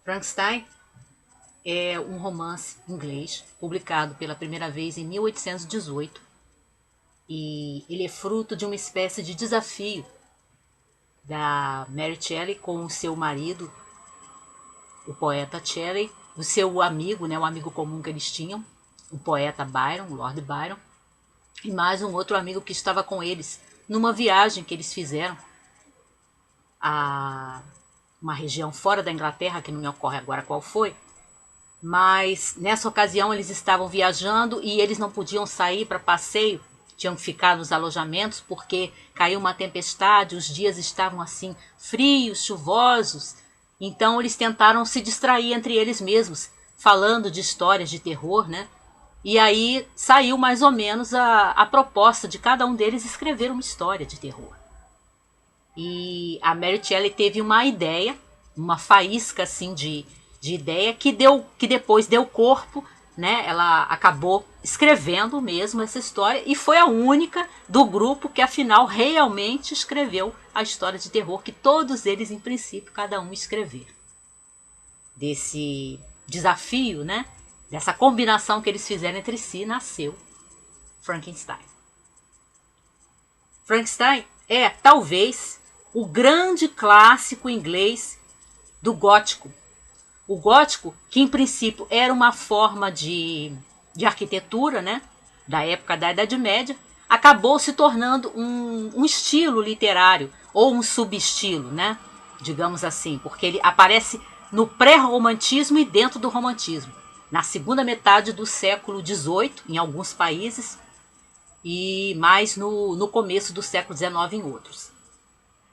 Frankenstein é um romance inglês publicado pela primeira vez em 1818 e ele é fruto de uma espécie de desafio da Mary Shelley com o seu marido, o poeta Shelley, o seu amigo, né, um amigo comum que eles tinham, o poeta Byron, Lord Byron, e mais um outro amigo que estava com eles numa viagem que eles fizeram a uma região fora da Inglaterra, que não me ocorre agora qual foi, mas nessa ocasião eles estavam viajando e eles não podiam sair para passeio, tinham que ficar nos alojamentos porque caiu uma tempestade, os dias estavam assim frios, chuvosos, então eles tentaram se distrair entre eles mesmos, falando de histórias de terror, né? E aí saiu mais ou menos a proposta de cada um deles escrever uma história de terror. E a Mary Shelley teve uma ideia, uma faísca assim de ideia que depois deu corpo, né? Ela acabou escrevendo mesmo essa história e foi a única do grupo que afinal realmente escreveu a história de terror que todos eles em princípio cada um escreveram. Desse desafio, né? Dessa combinação que eles fizeram entre si nasceu Frankenstein. Frankenstein é talvez o grande clássico inglês do gótico. O gótico, que em princípio era uma forma de arquitetura, né, da época da Idade Média, acabou se tornando um estilo literário, ou um subestilo, né, digamos assim, porque ele aparece no pré-romantismo e dentro do romantismo, na segunda metade do século XVIII, em alguns países, e mais no começo do século XIX em outros.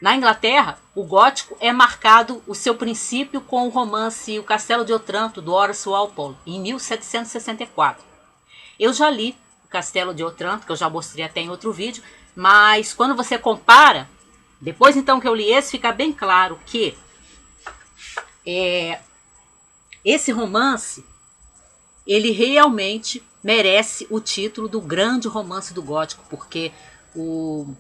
Na Inglaterra, o gótico é marcado o seu princípio com o romance O Castelo de Otranto, do Horace Walpole, em 1764. Eu já li O Castelo de Otranto, que eu já mostrei até em outro vídeo, mas quando você compara, depois então que eu li esse, fica bem claro que esse romance, ele realmente merece o título do grande romance do gótico, porque o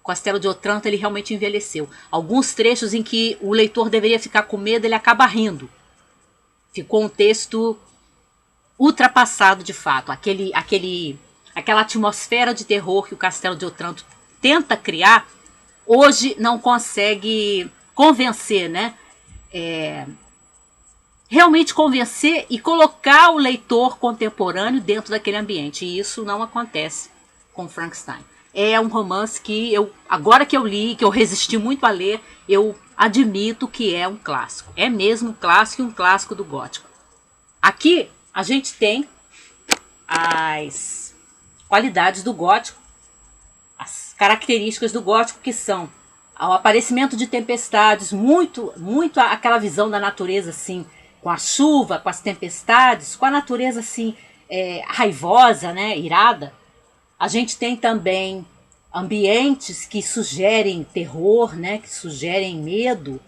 Castelo de Otranto ele realmente envelheceu. Alguns trechos em que o leitor deveria ficar com medo, ele acaba rindo. Ficou um texto ultrapassado de fato. Aquela atmosfera de terror que o Castelo de Otranto tenta criar, hoje não consegue convencer, né? Realmente convencer e colocar o leitor contemporâneo dentro daquele ambiente. E isso não acontece com Frankenstein. É um romance que agora que eu li, que eu resisti muito a ler, eu admito que é um clássico. É mesmo um clássico e um clássico do gótico. Aqui a gente tem as qualidades do gótico, as características do gótico, que são o aparecimento de tempestades, muito aquela visão da natureza assim, com a chuva, com as tempestades, com a natureza assim raivosa, né, irada. A gente tem também ambientes que sugerem terror, né, que sugerem medo,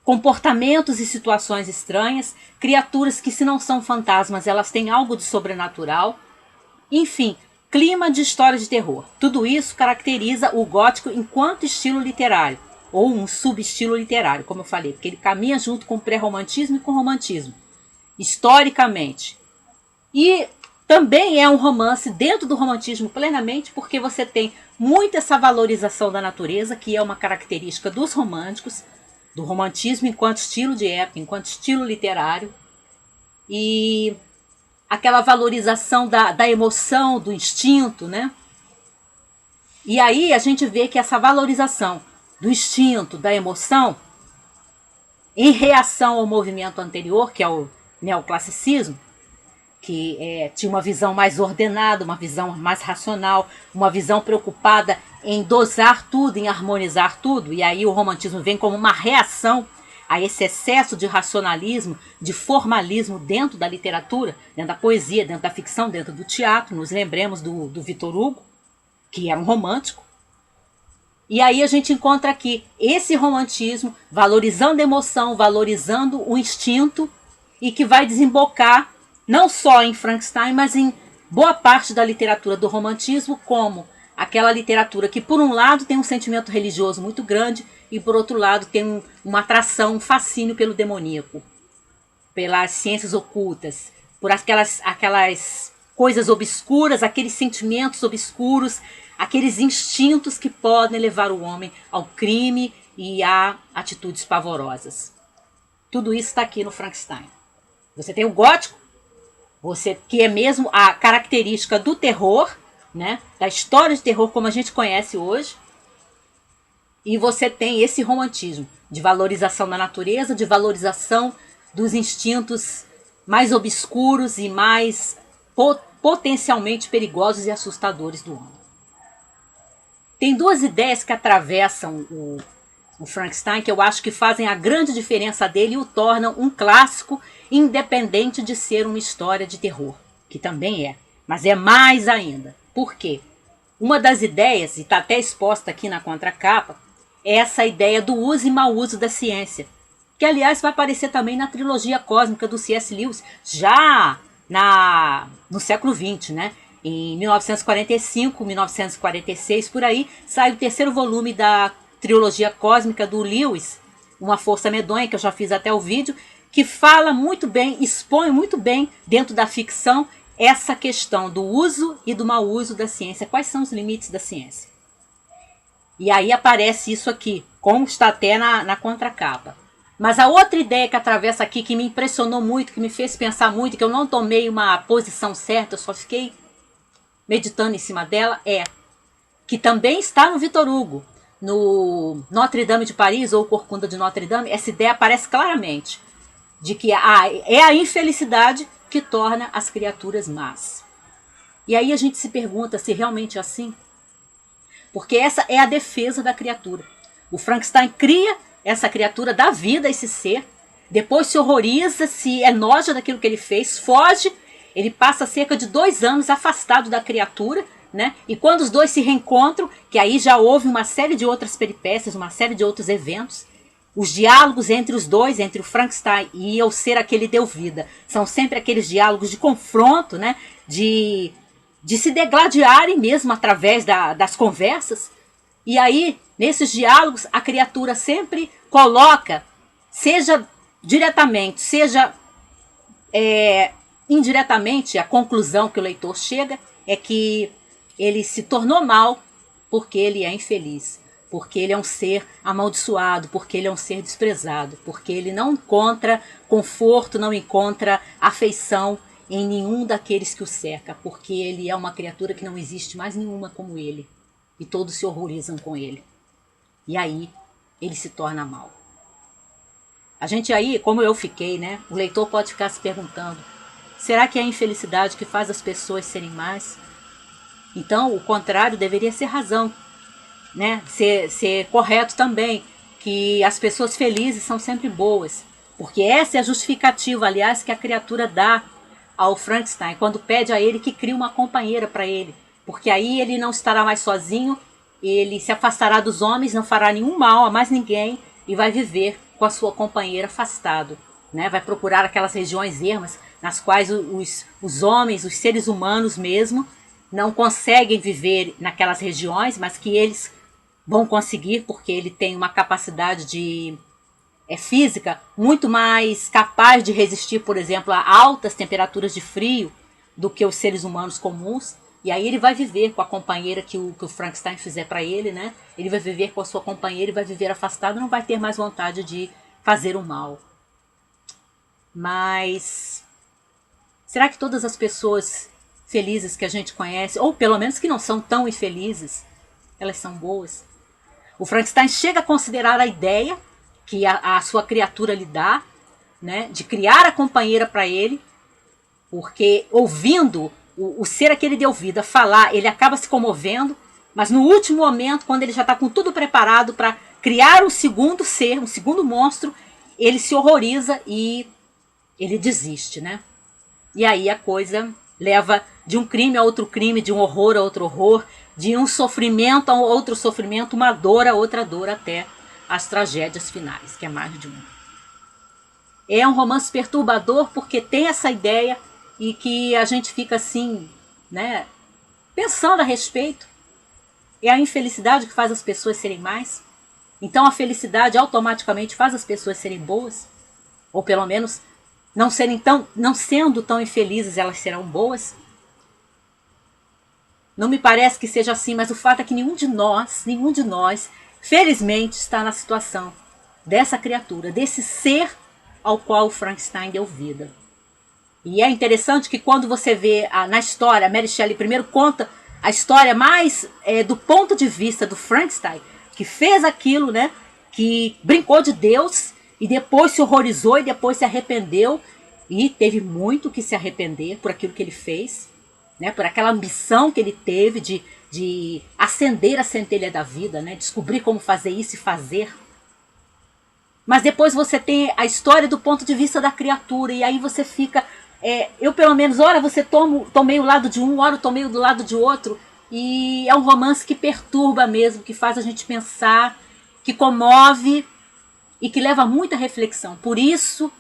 comportamentos e situações estranhas, criaturas que, se não são fantasmas, elas têm algo de sobrenatural. Enfim, clima de história de terror. Tudo isso caracteriza o gótico enquanto estilo literário, ou um subestilo literário, como eu falei, porque ele caminha junto com o pré-romantismo e com o romantismo, historicamente. E também é um romance dentro do romantismo plenamente, porque você tem muito essa valorização da natureza, que é uma característica dos românticos, do romantismo enquanto estilo de época, enquanto estilo literário, e aquela valorização da emoção, do instinto, né? E aí a gente vê que essa valorização do instinto, da emoção, em reação ao movimento anterior, que é o neoclassicismo, que tinha uma visão mais ordenada, uma visão mais racional, uma visão preocupada em dosar tudo, em harmonizar tudo, e aí o romantismo vem como uma reação a esse excesso de racionalismo, de formalismo dentro da literatura, dentro da poesia, dentro da ficção, dentro do teatro. Nos lembremos do Victor Hugo, que era um romântico. E aí a gente encontra aqui esse romantismo valorizando a emoção, valorizando o instinto, e que vai desembocar não só em Frankenstein, mas em boa parte da literatura do romantismo, como aquela literatura que, por um lado, tem um sentimento religioso muito grande e por outro lado tem uma atração, um fascínio pelo demoníaco, pelas ciências ocultas, por aquelas coisas obscuras, aqueles sentimentos obscuros, aqueles instintos que podem levar o homem ao crime e a atitudes pavorosas. Tudo isso está aqui no Frankenstein. Você tem o gótico, que é mesmo a característica do terror, né, da história de terror como a gente conhece hoje. E você tem esse romantismo de valorização da natureza, de valorização dos instintos mais obscuros e mais potencialmente perigosos e assustadores do homem. Tem duas ideias que atravessam o Frankenstein que eu acho que fazem a grande diferença dele e o tornam um clássico, independente de ser uma história de terror, que também é, mas é mais ainda. Por quê? Uma das ideias, e está até exposta aqui na contracapa, é essa ideia do uso e mau uso da ciência, que aliás vai aparecer também na trilogia cósmica do C.S. Lewis, já no século XX, né? Em 1945, 1946, por aí, sai o terceiro volume da trilogia cósmica do Lewis, Uma Força Medonha, que eu já fiz até o vídeo, que fala muito bem, expõe muito bem dentro da ficção essa questão do uso e do mau uso da ciência. Quais são os limites da ciência? E aí aparece isso aqui, como está até na contracapa. Mas a outra ideia que atravessa aqui, que me impressionou muito, que me fez pensar muito, que eu não tomei uma posição certa, eu só fiquei meditando em cima dela, é que também está no Victor Hugo, no Notre Dame de Paris, ou Corcunda de Notre Dame, essa ideia aparece claramente, de que é a infelicidade que torna as criaturas más. E aí a gente se pergunta se realmente é assim, porque essa é a defesa da criatura. O Frankenstein cria essa criatura, dá vida a esse ser, depois se horroriza, se enoja daquilo que ele fez, foge, ele passa cerca de 2 anos afastado da criatura, né? E quando os dois se reencontram, que aí já houve uma série de outras peripécias, uma série de outros eventos, os diálogos entre os dois, entre o Frankenstein e o ser a que ele deu vida, são sempre aqueles diálogos de confronto, né? De se degladiarem mesmo através das conversas. E aí, nesses diálogos, a criatura sempre coloca, seja diretamente, seja indiretamente, a conclusão que o leitor chega é que ele se tornou mal porque ele é infeliz, porque ele é um ser amaldiçoado, porque ele é um ser desprezado, porque ele não encontra conforto, não encontra afeição em nenhum daqueles que o cerca, porque ele é uma criatura que não existe mais nenhuma como ele, e todos se horrorizam com ele. E aí ele se torna mal. A gente aí, como eu fiquei, né? O leitor pode ficar se perguntando, será que é a infelicidade que faz as pessoas serem más? Então, o contrário deveria ser razão, né? Ser correto também, que as pessoas felizes são sempre boas. Porque essa é a justificativa, aliás, que a criatura dá ao Frankenstein, quando pede a ele que crie uma companheira para ele. Porque aí ele não estará mais sozinho, ele se afastará dos homens, não fará nenhum mal a mais ninguém e vai viver com a sua companheira afastado, né? Vai procurar aquelas regiões ermas nas quais os homens, os seres humanos mesmo, não conseguem viver naquelas regiões, mas que eles vão conseguir porque ele tem uma capacidade física muito mais capaz de resistir, por exemplo, a altas temperaturas de frio do que os seres humanos comuns. E aí ele vai viver com a companheira que o Frankenstein fizer para ele, né? Ele vai viver com a sua companheira e vai viver afastado, não vai ter mais vontade de fazer o mal. Mas será que todas as pessoas felizes que a gente conhece, ou pelo menos que não são tão infelizes, elas são boas? O Frankenstein chega a considerar a ideia que a sua criatura lhe dá, né, de criar a companheira para ele, porque ouvindo o ser a que ele deu vida falar, ele acaba se comovendo, mas no último momento, quando ele já está com tudo preparado para criar um segundo ser, um segundo monstro, ele se horroriza e ele desiste, né? E aí a coisa leva de um crime a outro crime, de um horror a outro horror, de um sofrimento a outro sofrimento, uma dor a outra dor, até as tragédias finais, que é mais de uma. É um romance perturbador porque tem essa ideia e que a gente fica assim, né, pensando a respeito. É a infelicidade que faz as pessoas serem mais? Então a felicidade automaticamente faz as pessoas serem boas, ou pelo menos não sendo tão infelizes, elas serão boas. Não me parece que seja assim, mas o fato é que nenhum de nós, felizmente, está na situação dessa criatura, desse ser ao qual o Frankenstein deu vida. E é interessante que quando você vê na história, a Mary Shelley primeiro conta a história mais do ponto de vista do Frankenstein, que fez aquilo, né? Que brincou de Deus e depois se horrorizou e depois se arrependeu. E teve muito que se arrepender por aquilo que ele fez, né? Por aquela ambição que ele teve de acender a centelha da vida, né? Descobrir como fazer isso e fazer. Mas depois você tem a história do ponto de vista da criatura e aí você fica... eu pelo menos, ora você tomei o lado de um, ora eu tomei do lado de outro. E é um romance que perturba mesmo, que faz a gente pensar, que comove e que leva muita reflexão. Por isso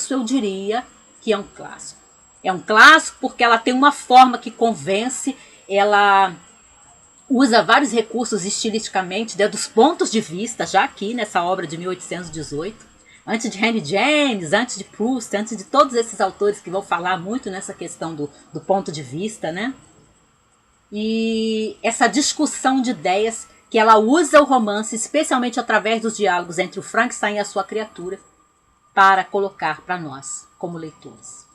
eu diria que é um clássico. É um clássico porque ela tem uma forma que convence, ela usa vários recursos estilisticamente, dos pontos de vista, já aqui nessa obra de 1818, antes de Henry James, antes de Proust, antes de todos esses autores que vão falar muito nessa questão do ponto de vista, né? E essa discussão de ideias que ela usa o romance, especialmente através dos diálogos entre o Frankenstein e a sua criatura, para colocar para nós, como leitores.